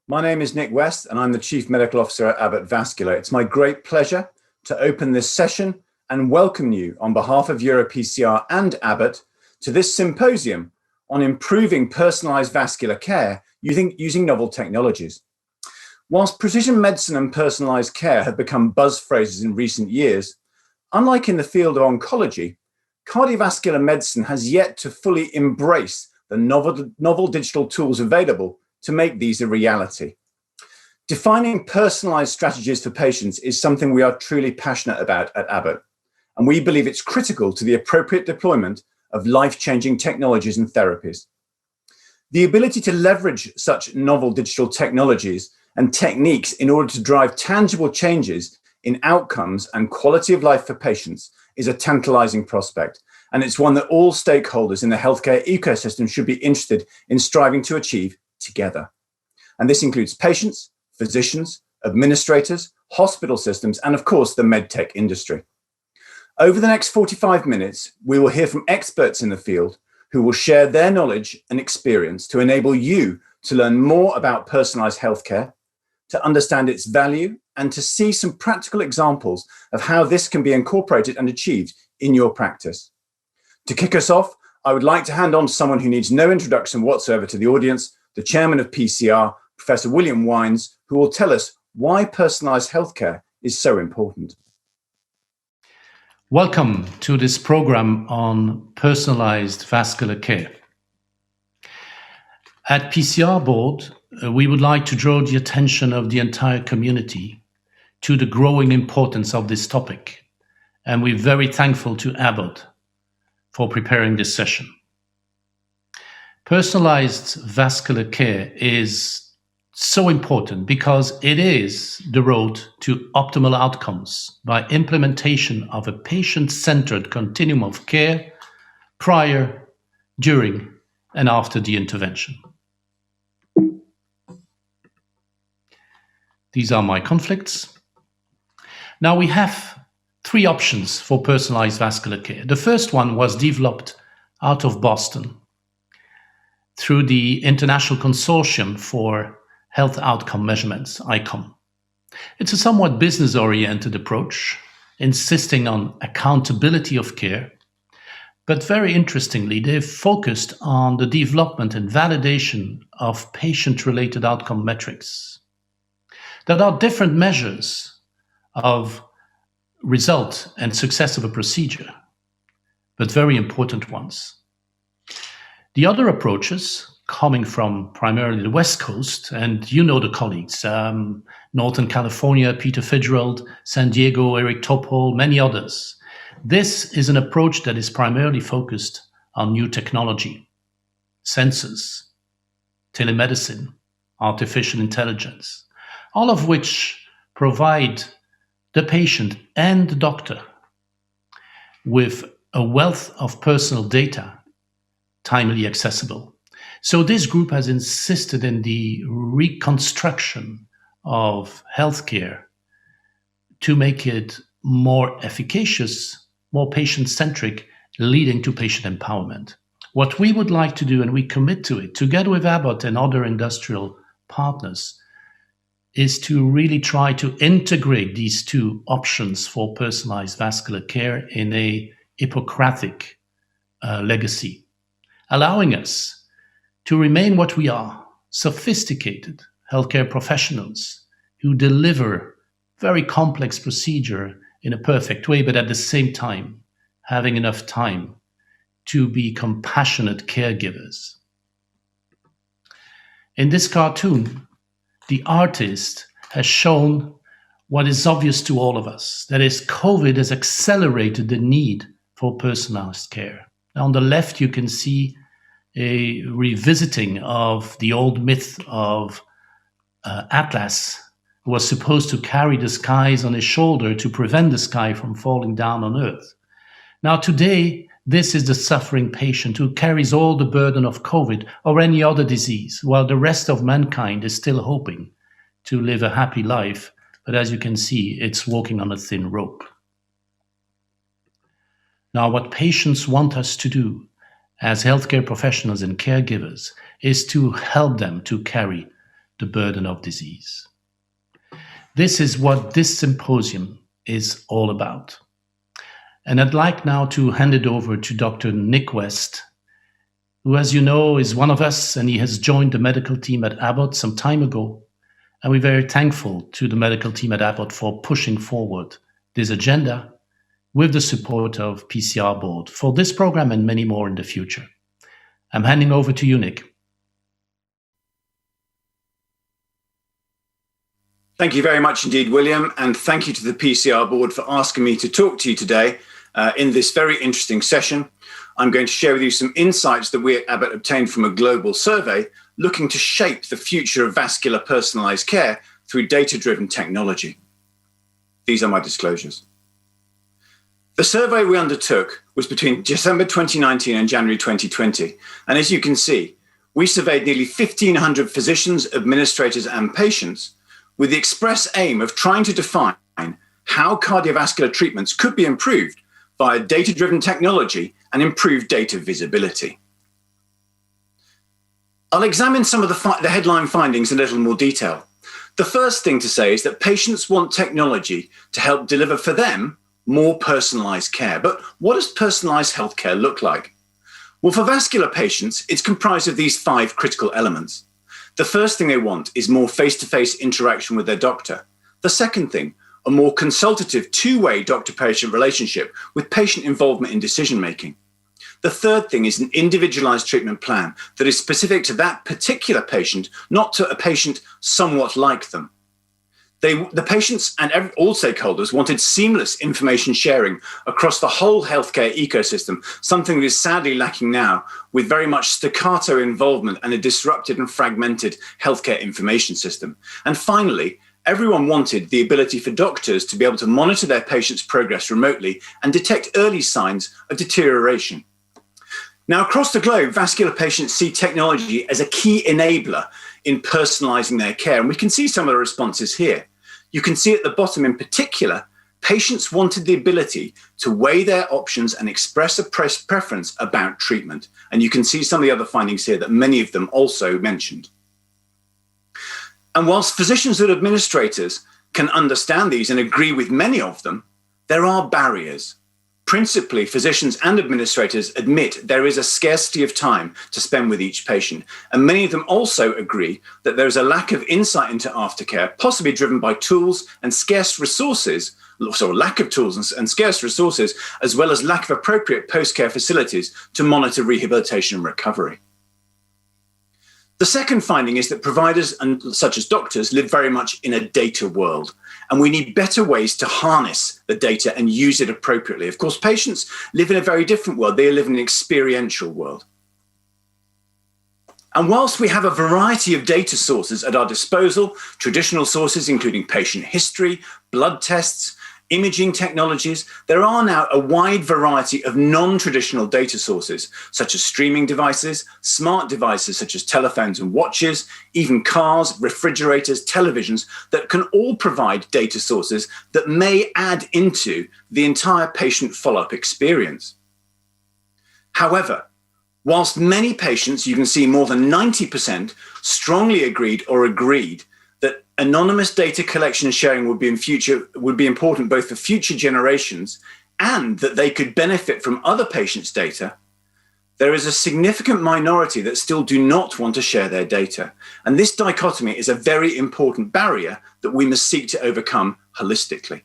My name is Nick West, and I'm the Chief Medical Officer at Abbott Vascular. It's my great pleasure to open this session and welcome you on behalf of EuroPCR and Abbott to this symposium on improving personalised vascular care using novel technologies. Whilst precision medicine and personalised care have become buzz phrases in recent years, unlike in the field of oncology, cardiovascular medicine has yet to fully embrace the novel digital tools available to make these a reality. Defining personalised strategies for patients is something we are truly passionate about at Abbott, and we believe it's critical to the appropriate deployment of life-changing technologies and therapies. The ability to leverage such novel digital technologies and techniques in order to drive tangible changes in outcomes and quality of life for patients is a tantalizing prospect, and it's one that all stakeholders in the healthcare ecosystem should be interested in striving to achieve together. And this includes patients, physicians, administrators, hospital systems, and of course, the medtech industry. Over the next 45 minutes, we will hear from experts in the field who will share their knowledge and experience to enable you to learn more about personalized healthcare, to understand its value, and to see some practical examples of how this can be incorporated and achieved in your practice. To kick us off, I would like to hand on to someone who needs no introduction whatsoever to the audience, the chairman of PCR, Professor William Wijns, who will tell us why personalized healthcare is so important. Welcome to this program on personalized vascular care. At PCR Board, we would like to draw the attention of the entire community to the growing importance of this topic, and we're very thankful to Abbott for preparing this session. Personalized vascular care is so important because it is the road to optimal outcomes by implementation of a patient-centered continuum of care prior, during, and after the intervention. These are my conflicts. Now we have three options for personalized vascular care. The first one was developed out of Boston through the International Consortium for Health Outcome Measurements, ICOM. It's a somewhat business-oriented approach, insisting on accountability of care, but very interestingly, they've focused on the development and validation of patient-related outcome metrics. There are different measures of result and success of a procedure, but very important ones. The other approaches, coming from primarily the West Coast, and you know the colleagues, Northern California, Peter Fitzgerald, San Diego, Eric Topol, many others. This is an approach that is primarily focused on new technology, sensors, telemedicine, artificial intelligence, all of which provide the patient and the doctor with a wealth of personal data, timely accessible. So this group has insisted in the reconstruction of healthcare to make it more efficacious, more patient-centric, leading to patient empowerment. What we would like to do, and we commit to it, together with Abbott and other industrial partners, is to really try to integrate these two options for personalized vascular care in a Hippocratic legacy, allowing us to remain what we are, sophisticated healthcare professionals who deliver very complex procedure in a perfect way, but at the same time, having enough time to be compassionate caregivers. In this cartoon, the artist has shown what is obvious to all of us, that is, COVID has accelerated the need for personalized care. Now, on the left, you can see a revisiting of the old myth of Atlas, who was supposed to carry the skies on his shoulder to prevent the sky from falling down on Earth. Now, today, this is the suffering patient who carries all the burden of COVID or any other disease, while the rest of mankind is still hoping to live a happy life. But as you can see, it's walking on a thin rope. Now, what patients want us to do as healthcare professionals and caregivers is to help them to carry the burden of disease. This is what this symposium is all about. And I'd like now to hand it over to Dr. Nick West, who, as you know, is one of us, and he has joined the medical team at Abbott some time ago. And we're very thankful to the medical team at Abbott for pushing forward this agenda with the support of PCR board for this program and many more in the future. I'm handing over to you, Nick. Thank you very much indeed, William, and thank you to the PCR board for asking me to talk to you today in this very interesting session. I'm going to share with you some insights that we at Abbott obtained from a global survey looking to shape the future of vascular personalised care through data-driven technology. These are my disclosures. The survey we undertook was between December 2019 and January 2020. And as you can see, we surveyed nearly 1,500 physicians, administrators, and patients with the express aim of trying to define how cardiovascular treatments could be improved via data-driven technology and improved data visibility. I'll examine some of the headline findings in a little more detail. The first thing to say is that patients want technology to help deliver for them more personalized care. But what does personalized healthcare look like? Well, for vascular patients, it's comprised of these 5 critical elements. The first thing they want is more face-to-face interaction with their doctor. The second thing, a more consultative two-way doctor-patient relationship with patient involvement in decision-making. The third thing is an individualized treatment plan that is specific to that particular patient, not to a patient somewhat like them. The patients and all stakeholders wanted seamless information sharing across the whole healthcare ecosystem, something that is sadly lacking now, with very much staccato involvement and a disrupted and fragmented healthcare information system. And finally, everyone wanted the ability for doctors to be able to monitor their patients' progress remotely and detect early signs of deterioration. Now, across the globe, vascular patients see technology as a key enabler in personalizing their care. And we can see some of the responses here. You can see at the bottom in particular, patients wanted the ability to weigh their options and express a preference about treatment. And you can see some of the other findings here that many of them also mentioned. And whilst physicians and administrators can understand these and agree with many of them, there are barriers. Principally, physicians and administrators admit there is a scarcity of time to spend with each patient. And many of them also agree that there is a lack of insight into aftercare, possibly driven by tools and scarce resources, so lack of tools and scarce resources, as well as lack of appropriate post-care facilities to monitor rehabilitation and recovery. The second finding is that providers, such as doctors, live very much in a data world, and we need better ways to harness the data and use it appropriately. Of course, patients live in a very different world. They live in an experiential world. And whilst we have a variety of data sources at our disposal, traditional sources including patient history, blood tests, imaging technologies, there are now a wide variety of non-traditional data sources, such as streaming devices, smart devices such as telephones and watches, even cars, refrigerators, televisions, that can all provide data sources that may add into the entire patient follow-up experience. However, whilst many patients, you can see more than 90%, strongly agreed that anonymous data collection and sharing would be important both for future generations and that they could benefit from other patients' data, there is a significant minority that still do not want to share their data. And this dichotomy is a very important barrier that we must seek to overcome holistically.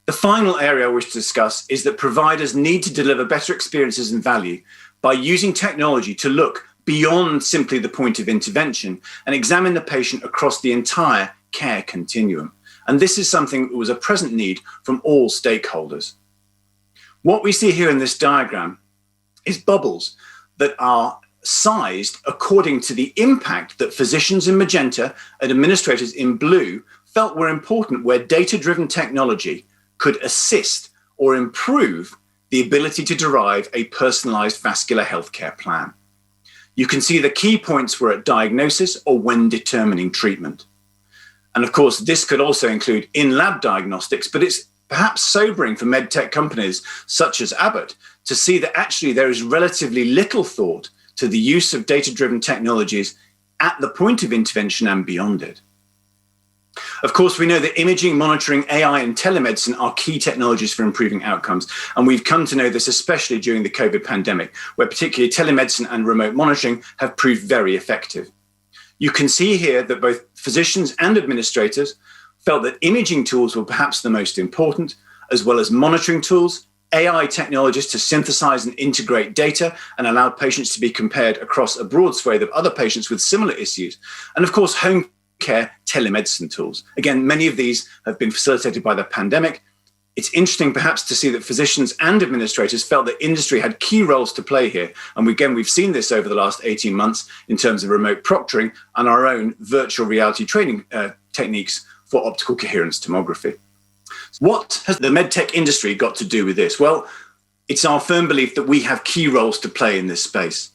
The final area I wish to discuss is that providers need to deliver better experiences and value by using technology to look beyond simply the point of intervention and examine the patient across the entire care continuum. And this is something that was a present need from all stakeholders. What we see here in this diagram is bubbles that are sized according to the impact that physicians in magenta and administrators in blue felt were important, where data-driven technology could assist or improve the ability to derive a personalized vascular healthcare plan. You can see the key points were at diagnosis or when determining treatment. And of course, this could also include in-lab diagnostics, but it's perhaps sobering for medtech companies such as Abbott to see that actually there is relatively little thought to the use of data-driven technologies at the point of intervention and beyond it. Of course, we know that imaging, monitoring, AI, and telemedicine are key technologies for improving outcomes. And we've come to know this especially during the COVID pandemic, where particularly telemedicine and remote monitoring have proved very effective. You can see here that both physicians and administrators felt that imaging tools were perhaps the most important, as well as monitoring tools, AI technologies to synthesize and integrate data and allow patients to be compared across a broad swathe of other patients with similar issues. And of course, home care telemedicine tools. Again, many of these have been facilitated by the pandemic. It's interesting perhaps to see that physicians and administrators felt that industry had key roles to play here. And we've seen this over the last 18 months in terms of remote proctoring and our own virtual reality training techniques for optical coherence tomography. What has the medtech industry got to do with this? Well, it's our firm belief that we have key roles to play in this space.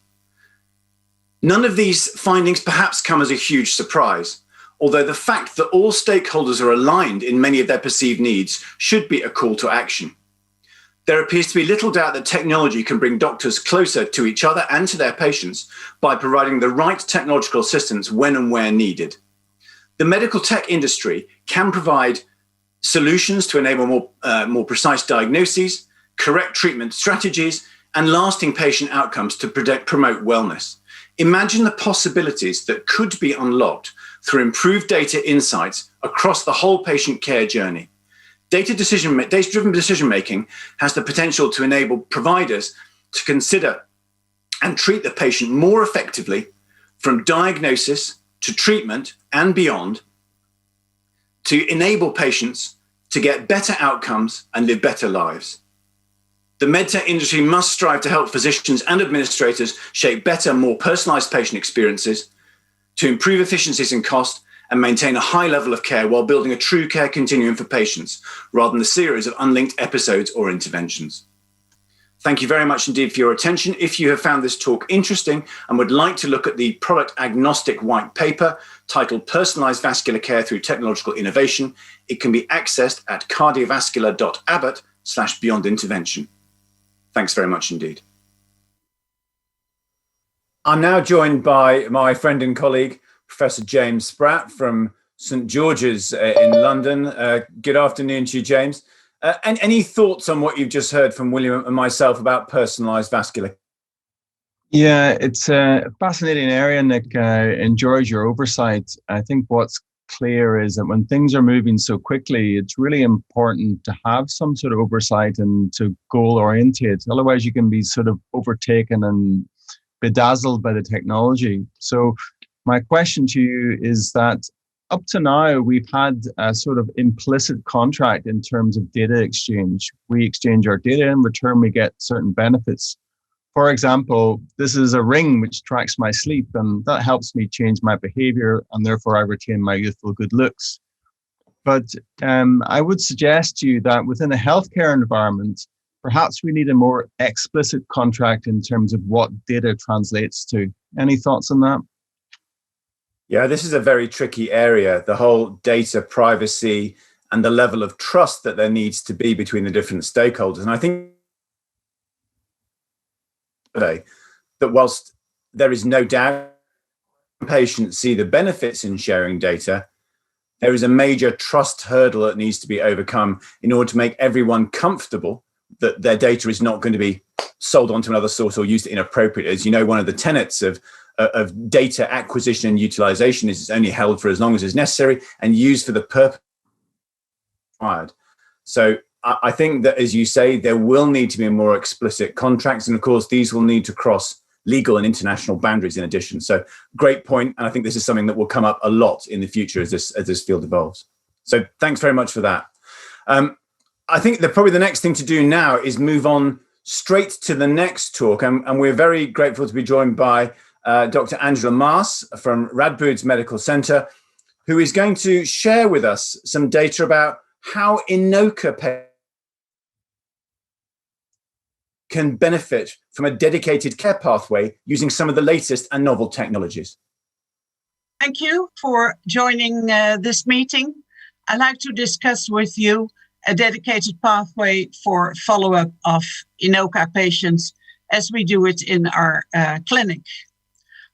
None of these findings perhaps come as a huge surprise, although the fact that all stakeholders are aligned in many of their perceived needs should be a call to action. There appears to be little doubt that technology can bring doctors closer to each other and to their patients by providing the right technological assistance when and where needed. The medical tech industry can provide solutions to enable more precise diagnoses, correct treatment strategies, and lasting patient outcomes to promote wellness. Imagine the possibilities that could be unlocked through improved data insights across the whole patient care journey. Data-driven decision-making has the potential to enable providers to consider and treat the patient more effectively from diagnosis to treatment and beyond, to enable patients to get better outcomes and live better lives. The medtech industry must strive to help physicians and administrators shape better, more personalized patient experiences, to improve efficiencies and cost, and maintain a high level of care while building a true care continuum for patients, rather than a series of unlinked episodes or interventions. Thank you very much indeed for your attention. If you have found this talk interesting and would like to look at the product agnostic white paper titled Personalised Vascular Care Through Technological Innovation, it can be accessed at cardiovascular.abbott/beyondintervention. Thanks very much indeed. I'm now joined by my friend and colleague, Professor James Spratt from St George's in London. Good afternoon to you, James. And any thoughts on what you've just heard from William and myself about personalised vascular? Yeah, it's a fascinating area, Nick. Enjoyed your oversight. I think what's clear is that when things are moving so quickly, it's really important to have some sort of oversight and to goal oriented. Otherwise, you can be sort of overtaken and bedazzled by the technology. So my question to you is that up to now, we've had a sort of implicit contract in terms of data exchange. We exchange our data, in return we get certain benefits. For example, this is a ring which tracks my sleep, and that helps me change my behavior, and therefore I retain my youthful good looks. But I would suggest to you that within a healthcare environment, perhaps we need a more explicit contract in terms of what data translates to. Any thoughts on that? Yeah, this is a very tricky area, the whole data privacy and the level of trust that there needs to be between the different stakeholders. And I think today that whilst there is no doubt patients see the benefits in sharing data, there is a major trust hurdle that needs to be overcome in order to make everyone comfortable that their data is not going to be sold on to another source or used inappropriately. As you know, one of the tenets of data acquisition and utilization is it's only held for as long as is necessary and used for the purpose required. So I think that, as you say, there will need to be more explicit contracts. And of course, these will need to cross legal and international boundaries in addition. So great point. And I think this is something that will come up a lot in the future as this field evolves. So thanks very much for that. I think that probably the next thing to do now is move on straight to the next talk. And we're very grateful to be joined by Dr. Angela Maas from Radboud's Medical Center, who is going to share with us some data about how INOCA can benefit from a dedicated care pathway using some of the latest and novel technologies. Thank you for joining this meeting. I'd like to discuss with you a dedicated pathway for follow-up of INOCA patients as we do it in our clinic.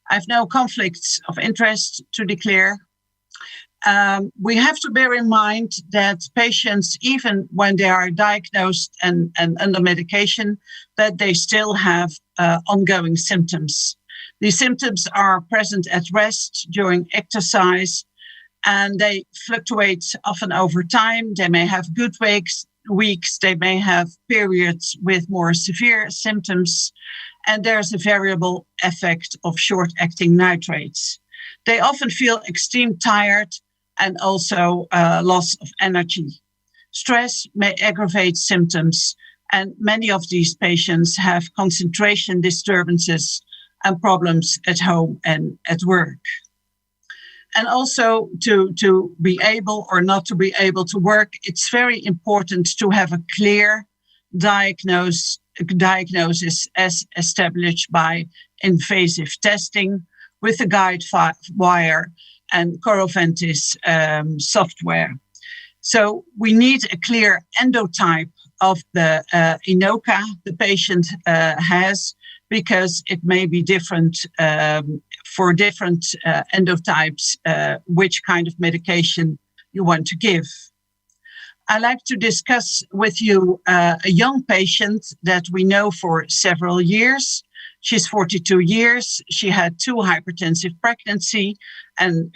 I have no conflicts of interest to declare. We have to bear in mind that patients, even when they are diagnosed and under medication, that they still have ongoing symptoms. These symptoms are present at rest, during exercise, and they fluctuate often over time. They may have good weeks, they may have periods with more severe symptoms, and there's a variable effect of short-acting nitrates. They often feel extremely tired and also loss of energy. Stress may aggravate symptoms, and many of these patients have concentration disturbances and problems at home and at work. And also to be able or not to be able to work, it's very important to have a clear diagnosis as established by invasive testing with the guide wire and Coroventis software. So we need a clear endotype of the INOCA the patient has, because it may be different for different endotypes, which kind of medication you want to give. I like to discuss with you a young patient that we know for several years. She's 42 years. She had 2 hypertensive pregnancy and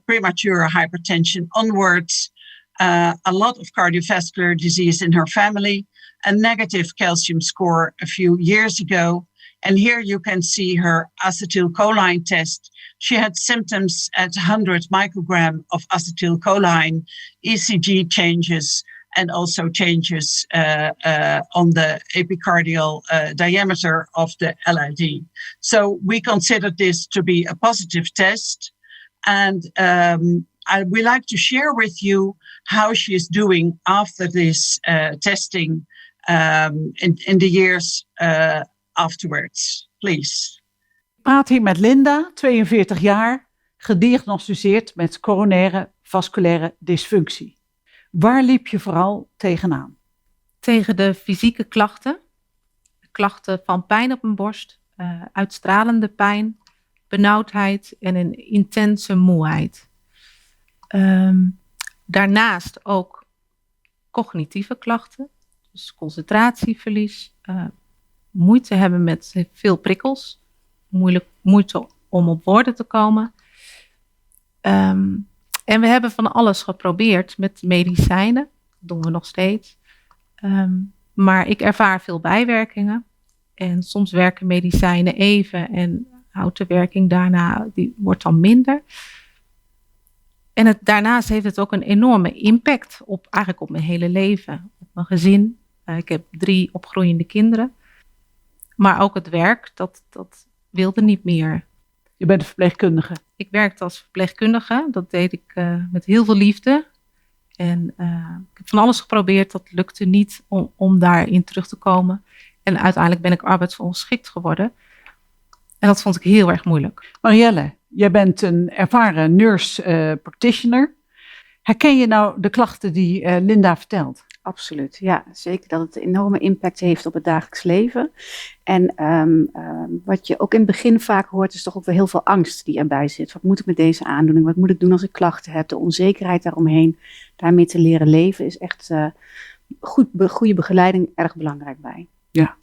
premature hypertension onwards, a lot of cardiovascular disease in her family, a negative calcium score a few years ago. And here you can see her acetylcholine test. She had symptoms at 100 microgram of acetylcholine, ECG changes, and also changes on the epicardial diameter of the LID. So we consider this to be a positive test. And we like to share with you how she is doing after this testing in the years afterwards. Please. Ik praat hier met Linda, 42 jaar, gediagnosticeerd met coronaire vasculaire dysfunctie. Waar liep je vooral tegenaan? Tegen de fysieke klachten. Klachten van pijn op mijn borst, uitstralende pijn, benauwdheid en een intense moeheid. Daarnaast ook cognitieve klachten, dus concentratieverlies, moeite hebben met veel prikkels, moeite om op woorden te komen. En we hebben van alles geprobeerd met medicijnen, dat doen we nog steeds. Maar ik ervaar veel bijwerkingen en soms werken medicijnen even en houdt de werking daarna, die wordt dan minder. En daarnaast heeft het ook een enorme impact eigenlijk op mijn hele leven, op mijn gezin. Ik heb 3 opgroeiende kinderen. Maar ook het werk, dat wilde niet meer. Je bent een verpleegkundige. Ik werkte als verpleegkundige. Dat deed ik met heel veel liefde. En ik heb van alles geprobeerd. Dat lukte niet om daarin terug te komen. En uiteindelijk ben ik arbeidsongeschikt geworden. En dat vond ik heel erg moeilijk. Marielle, jij bent een ervaren nurse practitioner. Herken je nou de klachten die Linda vertelt? Absoluut, ja. Zeker dat het een enorme impact heeft op het dagelijks leven. En wat je ook in het begin vaak hoort, is toch ook wel heel veel angst die erbij zit. Wat moet ik met deze aandoening? Wat moet ik doen als ik klachten heb? De onzekerheid daaromheen, daarmee te leren leven, is echt goede begeleiding erg belangrijk bij. Ja.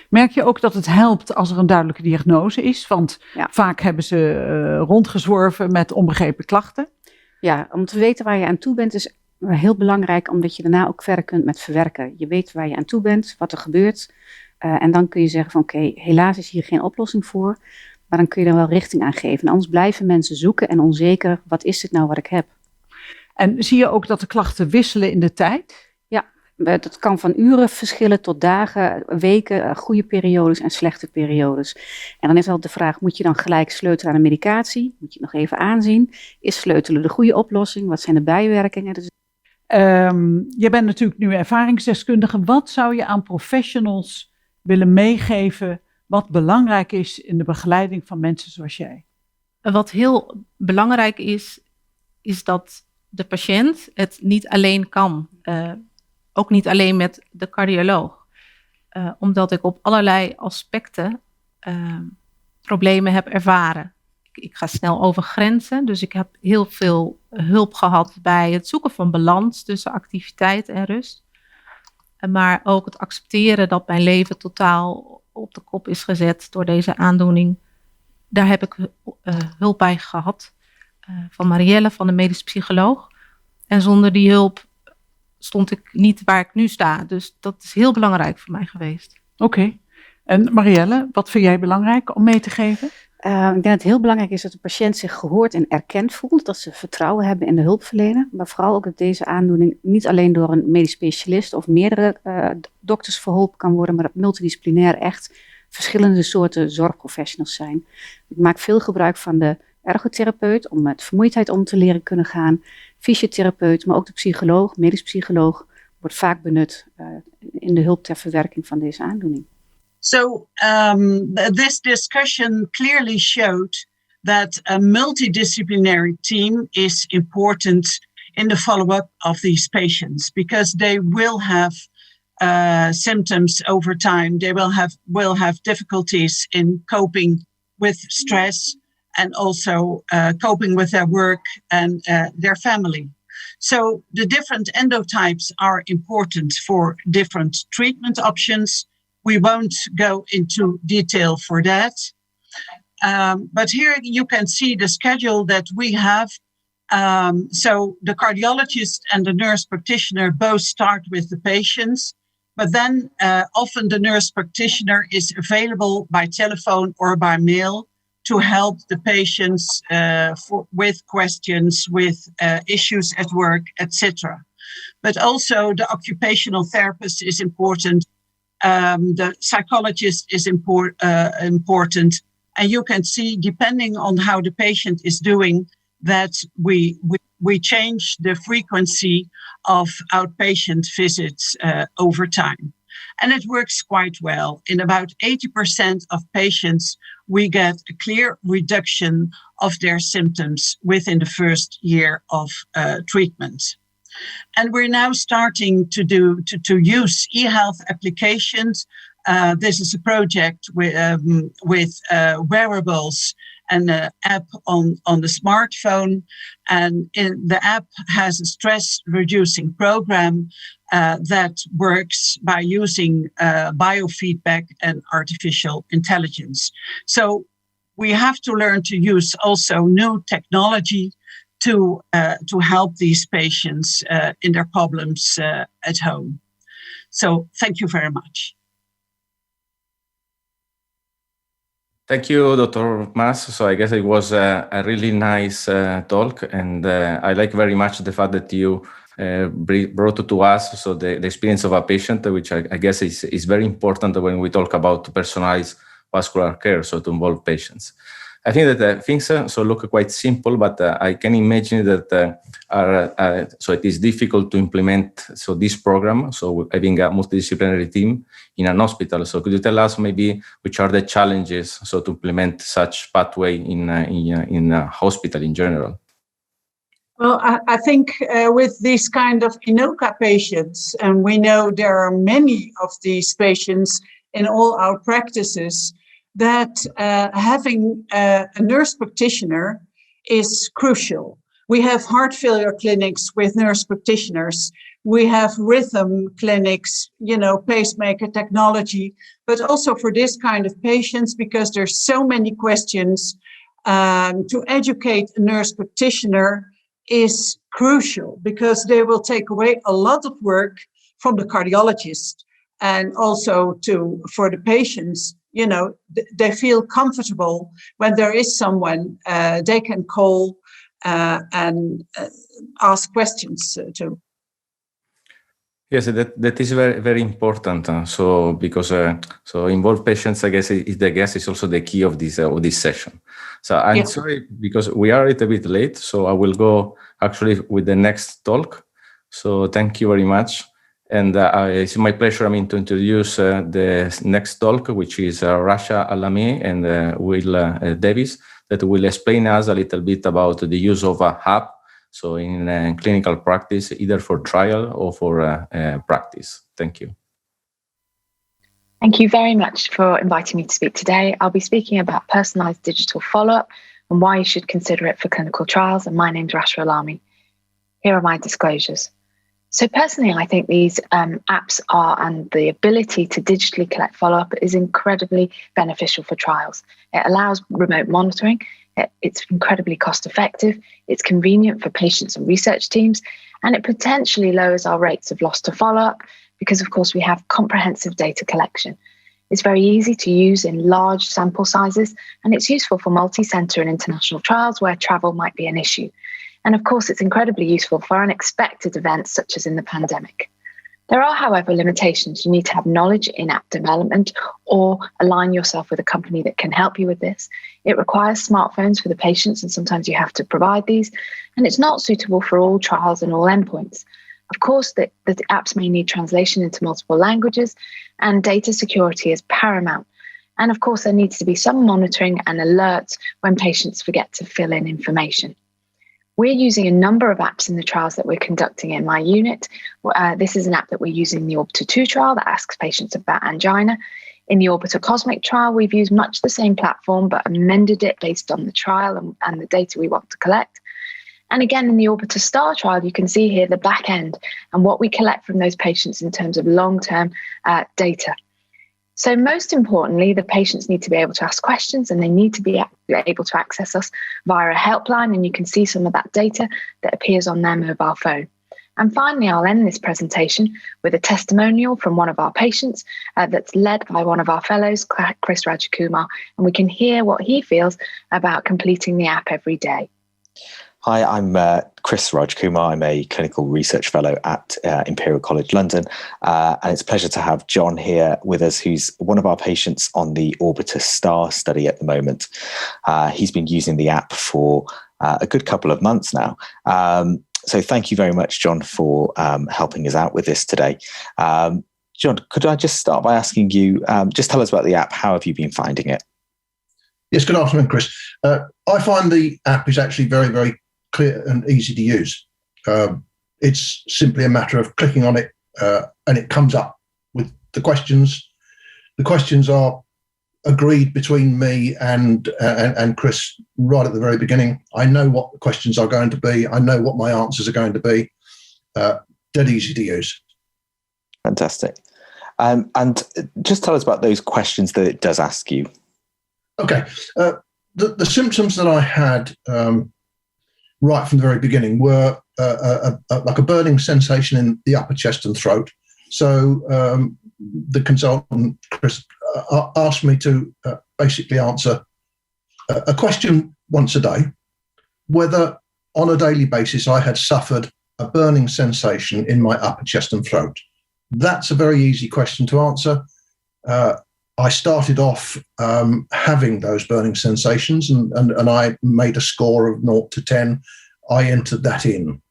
Merk je ook dat het helpt als er een duidelijke diagnose is? Want vaak hebben ze rondgezworven met onbegrepen klachten. Ja, om te weten waar je aan toe bent is heel belangrijk, omdat je daarna ook verder kunt met verwerken. Je weet waar je aan toe bent, wat er gebeurt. En dan kun je zeggen van oké, helaas is hier geen oplossing voor. Maar dan kun je er wel richting aan geven. En anders blijven mensen zoeken en onzeker, wat is dit nou wat ik heb? En zie je ook dat de klachten wisselen in de tijd? Ja, dat kan van uren verschillen tot dagen, weken, goede periodes en slechte periodes. En dan is altijd de vraag, moet je dan gelijk sleutelen aan de medicatie? Moet je het nog even aanzien? Is sleutelen de goede oplossing? Wat zijn de bijwerkingen? Dus je bent natuurlijk nu ervaringsdeskundige. Wat zou je aan professionals willen meegeven wat belangrijk is in de begeleiding van mensen zoals jij? Wat heel belangrijk is dat de patiënt het niet alleen kan. Ook niet alleen met de cardioloog. Omdat ik op allerlei aspecten problemen heb ervaren. ik ga snel over grenzen. Dus ik heb heel veel hulp gehad bij het zoeken van balans tussen activiteit en rust. Maar ook het accepteren dat mijn leven totaal op de kop is gezet door deze aandoening. Daar heb ik hulp bij gehad. Van Marielle, van de medisch psycholoog. En zonder die hulp stond ik niet waar ik nu sta. Dus dat is heel belangrijk voor mij geweest. Oké. En Marielle, wat vind jij belangrijk om mee te geven? Ik denk dat het heel belangrijk is dat de patiënt zich gehoord en erkend voelt. Dat ze vertrouwen hebben in de hulpverlener. Maar vooral ook dat deze aandoening niet alleen door een medisch specialist of meerdere dokters verholpen kan worden. Maar dat multidisciplinair echt verschillende soorten zorgprofessionals zijn. Ik maak veel gebruik van de ergotherapeut om met vermoeidheid om te leren kunnen gaan. Fysiotherapeut, maar ook de psycholoog, medisch psycholoog, wordt vaak benut in de hulp ter verwerking van deze aandoening. So this discussion clearly showed that a multidisciplinary team is important in the follow-up of these patients because they will have symptoms over time. They will have difficulties in coping with stress and also coping with their work and their family. So the different endotypes are important for different treatment options. We won't go into detail for that. But here you can see the schedule that we have. So the cardiologist and the nurse practitioner both start with the patients, but then often the nurse practitioner is available by telephone or by mail to help the patients with questions, with issues at work, etc. But also the occupational therapist is important. The psychologist is important. And you can see, depending on how the patient is doing, that we change the frequency of outpatient visits over time. And it works quite well. In about 80% of patients, we get a clear reduction of their symptoms within the first year of treatment. And we're now starting to use e-health applications. This is a project with wearables and an app on the smartphone. And the app has a stress-reducing program that works by using biofeedback and artificial intelligence. So we have to learn to use also new technology to help these patients in their problems at home. So thank you very much. Thank you, Dr. Maas. So I guess it was a really nice talk, and I like very much the fact that you brought to us the experience of a patient, which I guess is very important when we talk about personalized vascular care, so to involve patients. I think that things look quite simple, but I can imagine that so it is difficult to implement this program. So having a multidisciplinary team in an hospital. So could you tell us maybe which are the challenges to implement such pathway in a hospital in general? Well, I think with these kind of INOCA patients, and we know there are many of these patients in all our practices, that having a nurse practitioner is crucial. We have heart failure clinics with nurse practitioners. We have rhythm clinics, pacemaker technology, but also for this kind of patients, because there's so many questions, to educate a nurse practitioner is crucial, because they will take away a lot of work from the cardiologist, and also for the patients. They feel comfortable when there is someone they can call and ask questions to. Yes, that is very, very important. Because involved patients, I guess, is also the key of this session. So I'm sorry because we are a little bit late. So I will go actually with the next talk. So thank you very much. And it's my pleasure, to introduce the next talk, which is Rasha Al-Lamee and Davies, that will explain us a little bit about the use of a hub, so in clinical practice, either for trial or for practice. Thank you. Thank you very much for inviting me to speak today. I'll be speaking about personalised digital follow-up, and why you should consider it for clinical trials. And my name's Rasha Al-Lamee. Here are my disclosures. So personally, I think these apps are, and the ability to digitally collect follow-up is incredibly beneficial for trials. It allows remote monitoring. It's incredibly cost effective. It's convenient for patients and research teams, and it potentially lowers our rates of loss to follow-up because, of course, we have comprehensive data collection. It's very easy to use in large sample sizes, and it's useful for multi-center and international trials where travel might be an issue. And of course, it's incredibly useful for unexpected events such as in the pandemic. There are, however, limitations. You need to have knowledge in app development or align yourself with a company that can help you with this. It requires smartphones for the patients, and sometimes you have to provide these. And it's not suitable for all trials and all endpoints. Of course, the apps may need translation into multiple languages, and data security is paramount. And of course, there needs to be some monitoring and alerts when patients forget to fill in information. We're using a number of apps in the trials that we're conducting in my unit. This is an app that we're using in the Orbiter 2 trial that asks patients about angina. In the Orbiter Cosmic trial, we've used much the same platform, but amended it based on the trial and the data we want to collect. And again, in the Orbiter Star trial, you can see here the back end and what we collect from those patients in terms of long-term data. So most importantly, the patients need to be able to ask questions, and they need to be able to access us via a helpline, and you can see some of that data that appears on their mobile phone. And finally, I'll end this presentation with a testimonial from one of our patients that's led by one of our fellows, Chris Rajkumar, and we can hear what he feels about completing the app every day. Hi, I'm Chris Rajkumar. I'm a clinical research fellow at Imperial College London. And it's a pleasure to have John here with us, who's one of our patients on the Orbiter Star study at the moment. He's been using the app for a good couple of months now. So thank you very much, John, for helping us out with this today. John, could I just start by asking you, just tell us about the app. How have you been finding it? Yes, good afternoon, Chris. I find the app is actually very, very clear and easy to use. It's simply a matter of clicking on it and it comes up with the questions. The questions are agreed between me and Chris right at the very beginning. I know what the questions are going to be. I know what my answers are going to be. Dead easy to use. Fantastic. And just tell us about those questions that it does ask you. Okay. The symptoms that I had right from the very beginning were like a burning sensation in the upper chest and throat. So the consultant, Chris, asked me to basically answer a question once a day, whether on a daily basis I had suffered a burning sensation in my upper chest and throat. That's a very easy question to answer. I started off having those burning sensations, and I made a score of 0 to 10. I entered that in.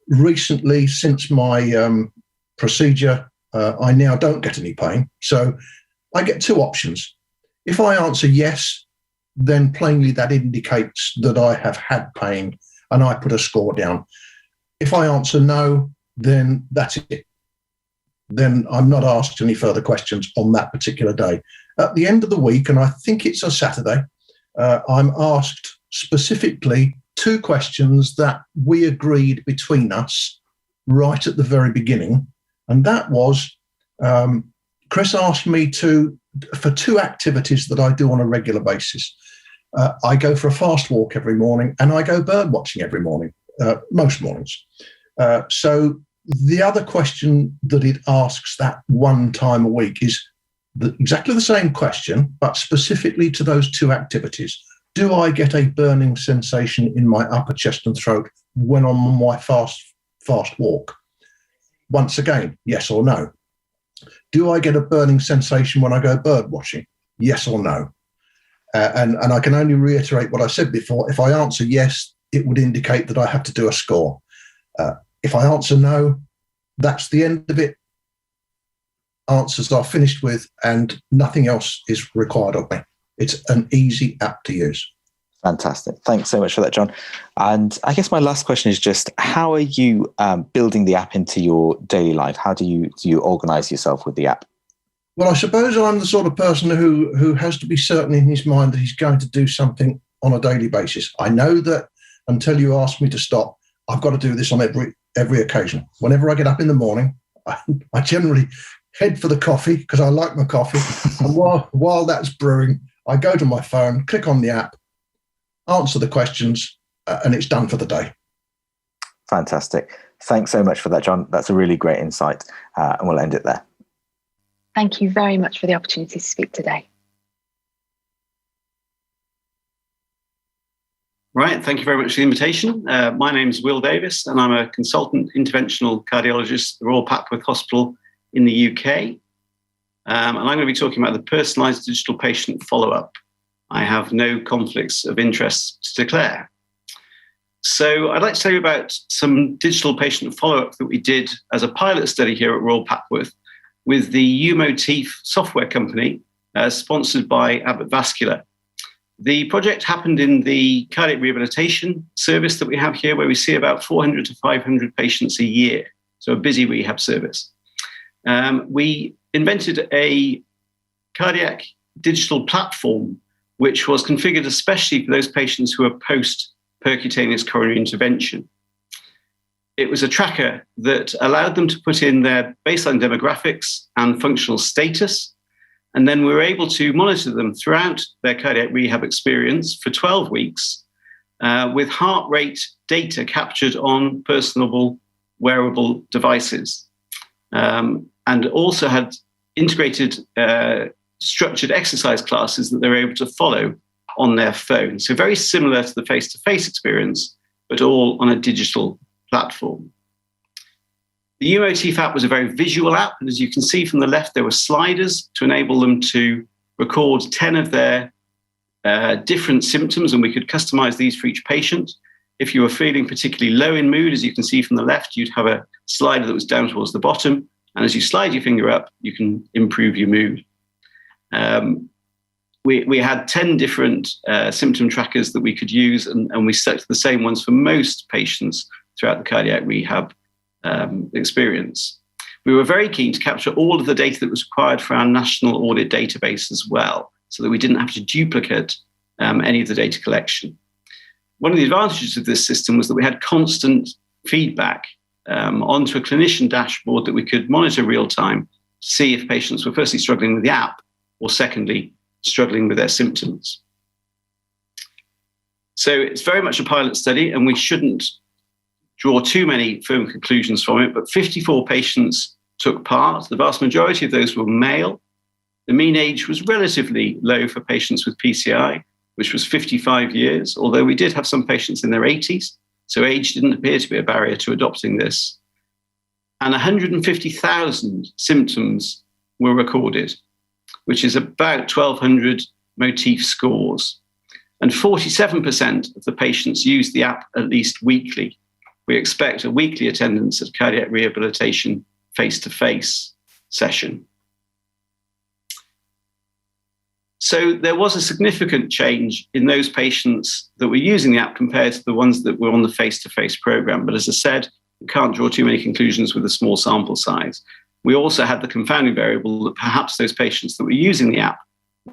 Recently, since my procedure, I now don't get any pain. So I get two options. If I answer yes, then plainly that indicates that I have had pain, and I put a score down. If I answer no, then that's it. Then I'm not asked any further questions on that particular day. At the end of the week, and I think it's a Saturday, I'm asked specifically two questions that we agreed between us right at the very beginning. And that was, Chris asked me for two activities that I do on a regular basis. I go for a fast walk every morning, and I go bird watching every morning, most mornings. So the other question that it asks that one time a week is exactly the same question, but specifically to those two activities. Do I get a burning sensation in my upper chest and throat when I'm on my fast walk? Once again, yes or no. Do I get a burning sensation when I go bird watching? Yes or no. And I can only reiterate what I said before. If I answer yes, it would indicate that I have to do a score. If I answer no, that's the end of it. Answers are finished with, and nothing else is required of me. It's an easy app to use. Fantastic. Thanks so much for that, John. And I guess my last question is just, how are you building the app into your daily life? How do you organize yourself with the app? Well, I suppose I'm the sort of person who has to be certain in his mind that he's going to do something on a daily basis. I know that until you ask me to stop, I've got to do this on every occasion. Whenever I get up in the morning, I generally head for the coffee because I like my coffee. And while that's brewing, I go to my phone, click on the app, answer the questions, and it's done for the day. Fantastic. Thanks so much for that, John. That's a really great insight, and we'll end it there. Thank you very much for the opportunity to speak today. Right, thank you very much for the invitation. My name is Will Davies, and I'm a consultant interventional cardiologist at the Royal Papworth Hospital in the UK. And I'm going to be talking about the personalised digital patient follow-up. I have no conflicts of interest to declare. So I'd like to tell you about some digital patient follow-up that we did as a pilot study here at Royal Papworth with the EuroPCR software company, sponsored by Abbott Vascular. The project happened in the cardiac rehabilitation service that we have here, where we see about 400 to 500 patients a year, so a busy rehab service. We invented a cardiac digital platform which was configured especially for those patients who are post-percutaneous coronary intervention. It was a tracker that allowed them to put in their baseline demographics and functional status, and then we were able to monitor them throughout their cardiac rehab experience for 12 weeks with heart rate data captured on personable wearable devices, and also had integrated structured exercise classes that they were able to follow on their phone. So very similar to the face-to-face experience, but all on a digital platform. The EuroPCR app was a very visual app, and as you can see from the left, there were sliders to enable them to record 10 of their different symptoms, and we could customize these for each patient. If you were feeling particularly low in mood, as you can see from the left, you'd have a slider that was down towards the bottom, and as you slide your finger up, you can improve your mood. We had 10 different symptom trackers that we could use, and we selected the same ones for most patients throughout the cardiac rehab experience. We were very keen to capture all of the data that was required for our national audit database as well, so that we didn't have to duplicate any of the data collection. One of the advantages of this system was that we had constant feedback onto a clinician dashboard that we could monitor real time to see if patients were firstly struggling with the app or secondly struggling with their symptoms. So it's very much a pilot study, and we shouldn't draw too many firm conclusions from it, but 54 patients took part. The vast majority of those were male. The mean age was relatively low for patients with PCI, which was 55 years, although we did have some patients in their 80s, so age didn't appear to be a barrier to adopting this. And 150,000 symptoms were recorded, which is about 1,200 motif scores. And 47% of the patients used the app at least weekly. We expect a weekly attendance at cardiac rehabilitation face-to-face session. So there was a significant change in those patients that were using the app compared to the ones that were on the face-to-face program. But as I said, we can't draw too many conclusions with a small sample size. We also had the confounding variable that perhaps those patients that were using the app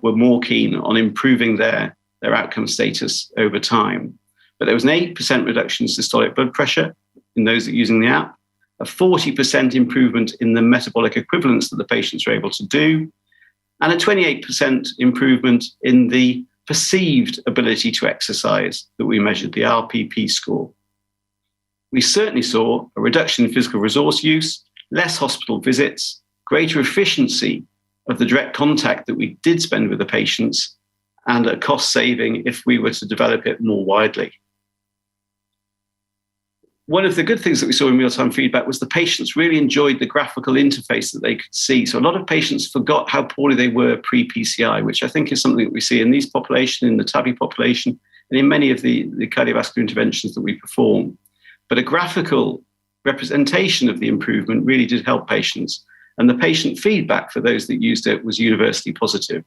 were more keen on improving their outcome status over time. But there was an 8% reduction in systolic blood pressure in those that were using the app, a 40% improvement in the metabolic equivalence that the patients were able to do, and a 28% improvement in the perceived ability to exercise that we measured, the RPP score. We certainly saw a reduction in physical resource use, less hospital visits, greater efficiency of the direct contact that we did spend with the patients, and a cost saving if we were to develop it more widely. One of the good things that we saw in real-time feedback was the patients really enjoyed the graphical interface that they could see. So a lot of patients forgot how poorly they were pre-PCI, which I think is something that we see in these population, in the TAVI population, and in many of the cardiovascular interventions that we perform. But a graphical representation of the improvement really did help patients. And the patient feedback for those that used it was universally positive.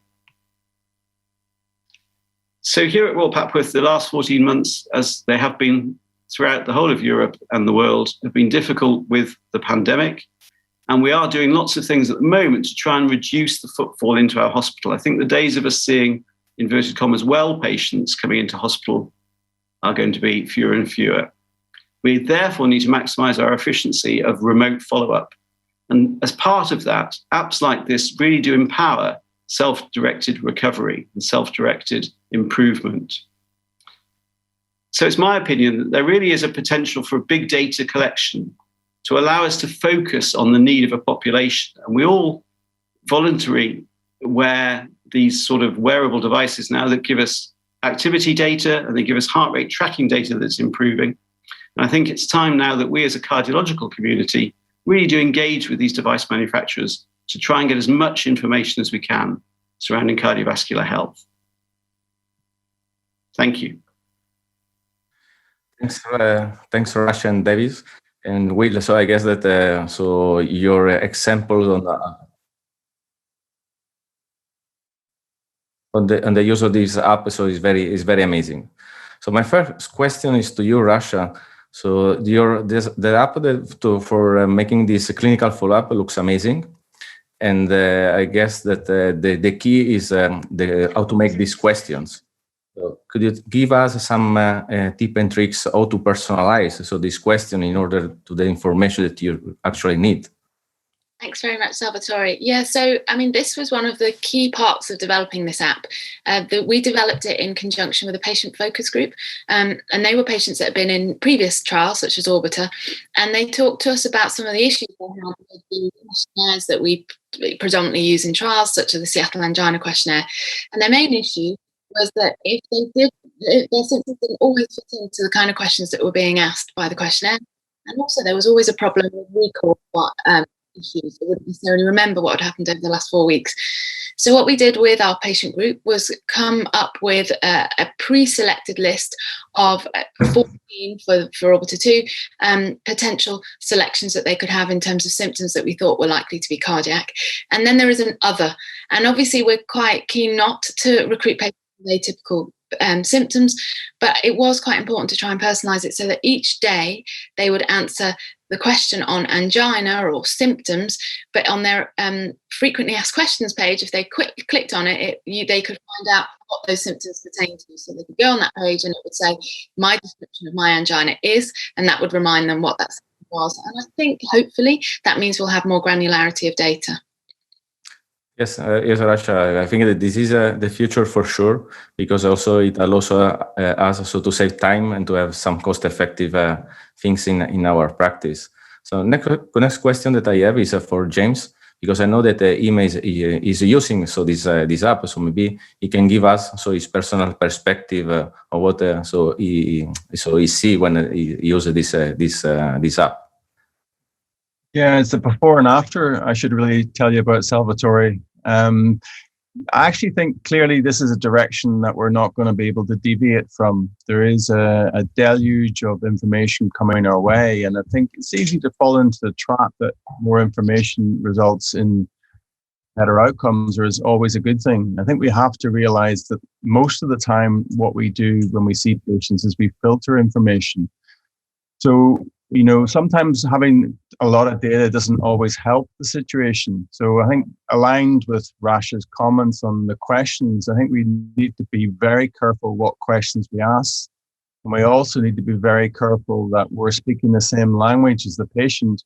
So here at Royal Papworth, the last 14 months, as they have been throughout the whole of Europe and the world, have been difficult with the pandemic. And we are doing lots of things at the moment to try and reduce the footfall into our hospital. I think the days of us seeing inverted commas, well patients coming into hospital are going to be fewer and fewer. We therefore need to maximize our efficiency of remote follow-up. And as part of that, apps like this really do empower self-directed recovery and self-directed improvement. So it's my opinion that there really is a potential for big data collection to allow us to focus on the need of a population. And we all voluntarily wear these sort of wearable devices now that give us activity data and they give us heart rate tracking data that's improving. And I think it's time now that we as a cardiological community really do engage with these device manufacturers to try and get as much information as we can surrounding cardiovascular health. Thank you. Thanks, Rasha and Davies. And Will, so I guess that so your examples on the use of this app so is very amazing. So my first question is to you, Rasha. So the app for making this clinical follow-up looks amazing, and I guess that the key is how to make these questions. So could you give us some tips and tricks how to personalize this question in order to the information that you actually need? Thanks very much, Salvatore. Yeah, so I mean, this was one of the key parts of developing this app. We developed it in conjunction with a patient focus group, and they were patients that had been in previous trials, such as Orbiter, and they talked to us about some of the issues they had with the questionnaires that we predominantly use in trials, such as the Seattle Angina questionnaire. And their main issue was that if their symptoms didn't always fit into the kind of questions that were being asked by the questionnaire, and also there was always a problem with recall issues. They wouldn't necessarily remember what had happened over the last 4 weeks. So what we did with our patient group was come up with a pre-selected list of 14 for Orbiter 2 potential selections that they could have in terms of symptoms that we thought were likely to be cardiac. And then there is an other. And obviously we're quite keen not to recruit patients with atypical symptoms, but it was quite important to try and personalize it so that each day they would answer the question on angina or symptoms, but on their frequently asked questions page, if they clicked on it, they could find out what those symptoms pertain to. So they could go on that page and it would say, my description of my angina is, and that would remind them what that symptom was. And I think hopefully that means we'll have more granularity of data. Yes, Rasha, I think that this is the future for sure, because also it allows us also to save time and to have some cost-effective things in our practice. So next question that I have is for James, because I know that E.M is using this app, so maybe he can give us his personal perspective of what he see when he uses this app. Yeah, it's the before and after. I should really tell you about Salvatore. I actually think clearly this is a direction that we're not going to be able to deviate from. There is a deluge of information coming our way, and I think it's easy to fall into the trap that more information results in better outcomes, or is always a good thing. I think we have to realize that most of the time what we do when we see patients is we filter information. So, sometimes having a lot of data doesn't always help the situation. So I think aligned with Rasha's comments on the questions, I think we need to be very careful what questions we ask. And we also need to be very careful that we're speaking the same language as the patient.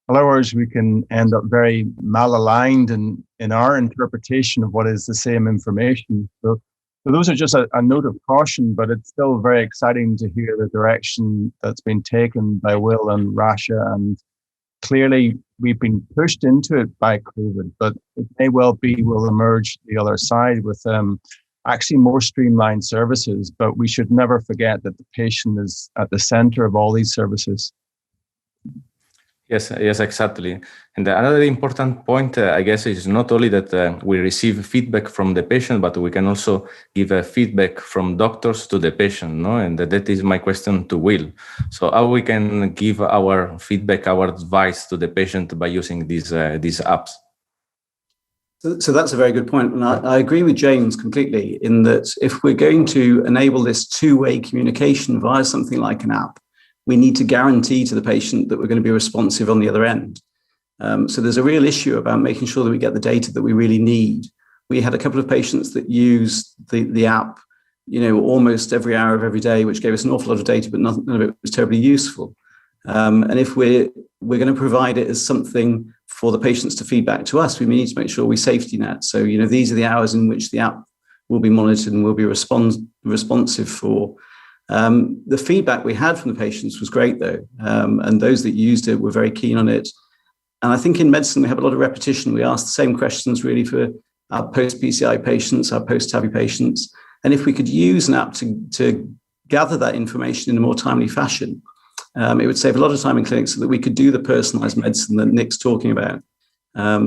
Otherwise, we can end up very malaligned in our interpretation of what is the same information. So those are just a note of caution, but it's still very exciting to hear the direction that's been taken by Will and Rasha. And clearly, we've been pushed into it by COVID, but it may well be we'll emerge the other side with actually more streamlined services. But we should never forget that the patient is at the center of all these services. Yes, exactly. And another important point, I guess, is not only that we receive feedback from the patient, but we can also give feedback from doctors to the patient, no? And that is my question to Will. So how we can give our feedback, our advice to the patient by using these apps? So that's a very good point. And I agree with James completely in that if we're going to enable this two-way communication via something like an app, we need to guarantee to the patient that we're going to be responsive on the other end. So there's a real issue about making sure that we get the data that we really need we had a couple of patients that used the app, almost every hour of every day, which gave us an awful lot of data, but none of it was terribly useful. And if we're going to provide it as something for the patients to feedback to us, we need to make sure we safety net. So, these are the hours in which the app will be monitored and will be responsive for. The feedback we had from the patients was great, though. And those that used it were very keen on it. And I think in medicine, we have a lot of repetition. We ask the same questions really for our post-PCI patients, our post-TAVI patients. And if we could use an app to gather that information in a more timely fashion, it would save a lot of time in clinics so that we could do the personalised medicine that Nick's talking about.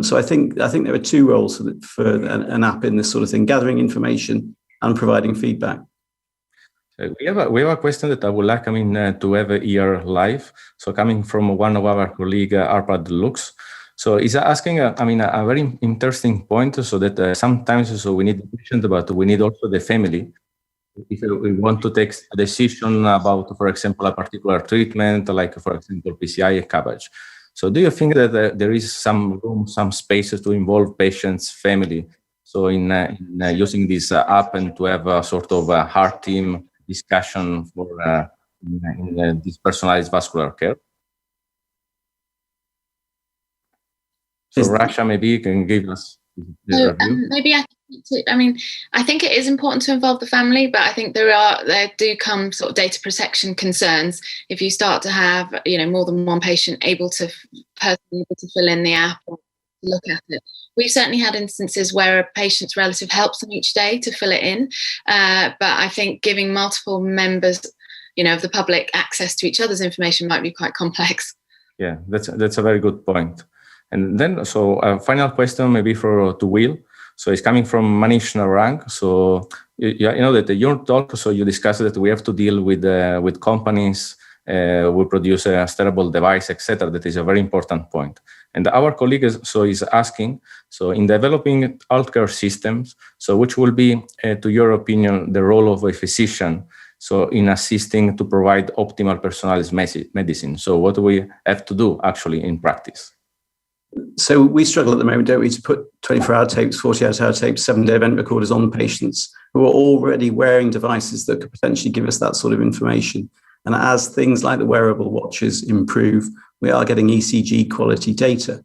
So I think there are two roles for an app in this sort of thing: gathering information and providing feedback. We have a question that I would like to have here live. So coming from one of our colleague, Arpad Lux. So he's asking a very interesting point. So that sometimes we need the patient, but we need also the family. If we want to take a decision about, for example, a particular treatment, like for example, PCI coverage. So do you think that there is some room, some spaces to involve patients' family? So in using this app and to have a sort of a heart team discussion for in this personalized vascular care? So Rasha, maybe you can give us the review. Maybe I think it is important to involve the family, but I think there do come sort of data protection concerns if you start to have more than one patient able to personally fill in the app or look at it. We've certainly had instances where a patient's relative helps them each day to fill it in, but I think giving multiple members, of the public access to each other's information might be quite complex. Yeah, that's a very good point. And then, so a final question maybe to Will. So it's coming from Manish Narang. So that your talk. So you discussed that we have to deal with companies who produce a steerable device, etc. That is a very important point. And our colleague is asking. So in developing healthcare systems, so which will be, to your opinion, the role of a physician? So in assisting to provide optimal personalized medicine. So what do we have to do actually in practice? So we struggle at the moment, don't we, to put 24-hour tapes, 48-hour tapes, 7-day event recorders on patients who are already wearing devices that could potentially give us that sort of information. And as things like the wearable watches improve, we are getting ECG quality data.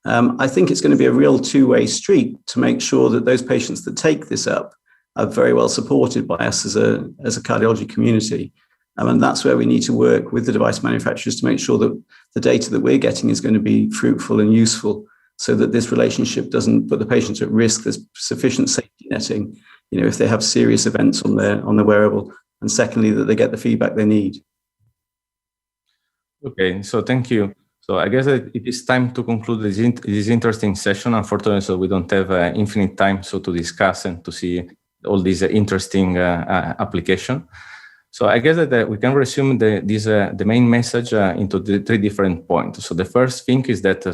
I think it's going to be a real two-way street to make sure that those patients that take this up are very well supported by us as a cardiology community. And that's where we need to work with the device manufacturers to make sure that the data that we're getting is going to be fruitful and useful so that this relationship doesn't put the patients at risk. There's sufficient safety netting, if they have serious events on their wearable. And secondly, that they get the feedback they need. Okay, so thank you. So I guess it is time to conclude this interesting session. Unfortunately, so we don't have infinite time to discuss and to see all these interesting application. So I guess that we can resume the main message into the three different points. So the first thing is that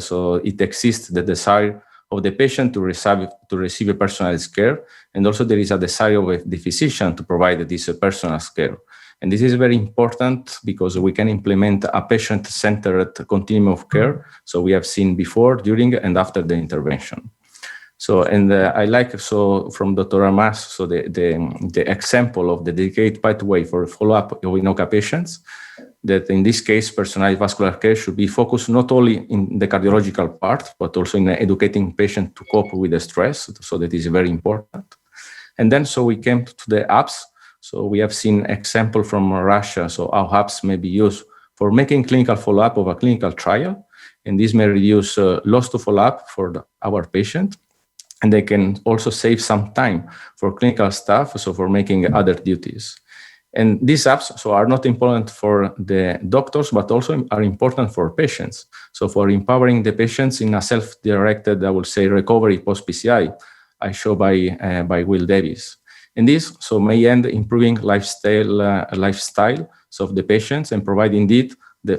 it exists the desire of the patient to receive a personalized care, and also there is a desire of the physician to provide this personalized care. And this is very important because we can implement a patient-centered continuum of care. So we have seen before, during, and after the intervention. So, and I like, from Dr. Maas, the example of the dedicated pathway for follow-up of INOCA patients, that in this case, personalized vascular care should be focused not only in the cardiological part, but also in educating patients to cope with the stress. So that is very important. And then, we came to the apps. So we have seen example from Russia, so how apps may be used for making clinical follow-up of a clinical trial. And this may reduce loss to follow-up for our patient. And they can also save some time for clinical staff, so for making other duties. And these apps are not important for the doctors, but also are important for patients. So for empowering the patients in a self-directed, I would say, recovery post-PCI, I show by Will Davies. And this may end improving lifestyle of the patients and provide indeed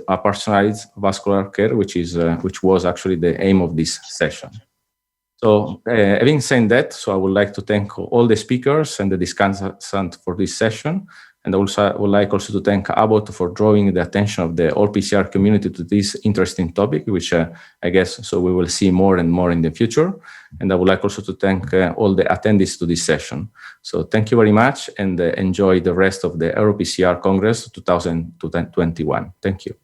a personalized vascular care, which was actually the aim of this session. So having said that, I would like to thank all the speakers and the discussants for this session. And also, I would like also to thank Abbott for drawing the attention of the whole PCR community to this interesting topic, which I guess so we will see more and more in the future. And I would like also to thank all the attendees to this session. So thank you very much, and enjoy the rest of the EuroPCR Congress 2021. Thank you.